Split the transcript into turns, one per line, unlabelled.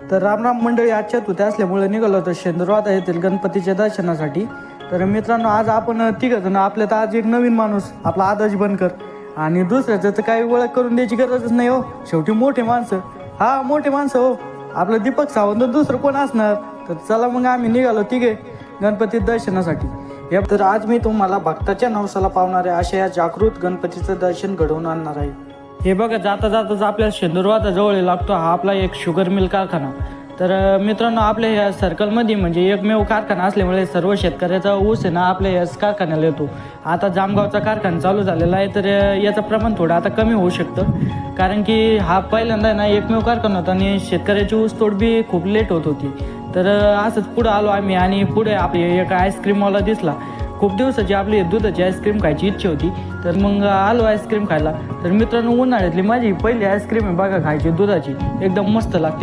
तर रामराम मंडळी, आजच्या तुत्या असल्यामुळे निघालो होतो शेंदुरवादा येथील गणपतीच्या दर्शनासाठी. तर मित्रांनो, आज आपण तिघजण, आपल्यात आज एक नवीन माणूस आपला आदर्श बनकर, आणि दुसऱ्याचं तर काही ओळख करून द्यायची गरजच नाही हो, शेवटी मोठे माणसं. हा, मोठे माणसं हो, आपलं दीपक सावंत, दुसरं कोण असणार. तर चला मग आम्ही निघालो तिघे गणपती दर्शनासाठी. तर आज मी तुम्हाला भक्ताच्या नवसाला पावणाऱ्या अशा या जागृत गणपतीचं दर्शन घडवून आणणार आहे. हे बघा, जाता जाताच आपल्या शेंदुरवादा जवळ लागतो हा आपला एक शुगर मिल कारखाना. तर मित्रांनो, आपल्या ह्या सर्कलमध्ये म्हणजे एकमेव कारखाना असल्यामुळे सर्व शेतकऱ्याचा ऊस आहे ना आपल्या याच कारखान्याला येतो. आता जामगावचा कारखाना चालू झालेला आहे, तर याचं प्रमाण थोडं आता कमी होऊ शकतं, कारण की हा पहिल्यांदा ना एकमेव कारखाना होता आणि शेतकऱ्याची ऊस तोड बी खूप लेट होत होती. तर असंच पुढं आलो आम्ही, आणि पुढे आपली एक आईस्क्रीमवाला दिसला. खूप दिवसाची आपली दुधाची आईस्क्रीम खायची इच्छा होती, तर मग आलो आईस्क्रीम खायला. तर मित्रांनो, उन्हाळ्यातली माझी पहिली आईस्क्रीम आहे बघा खायची, दुधाची, एकदम मस्त लागते.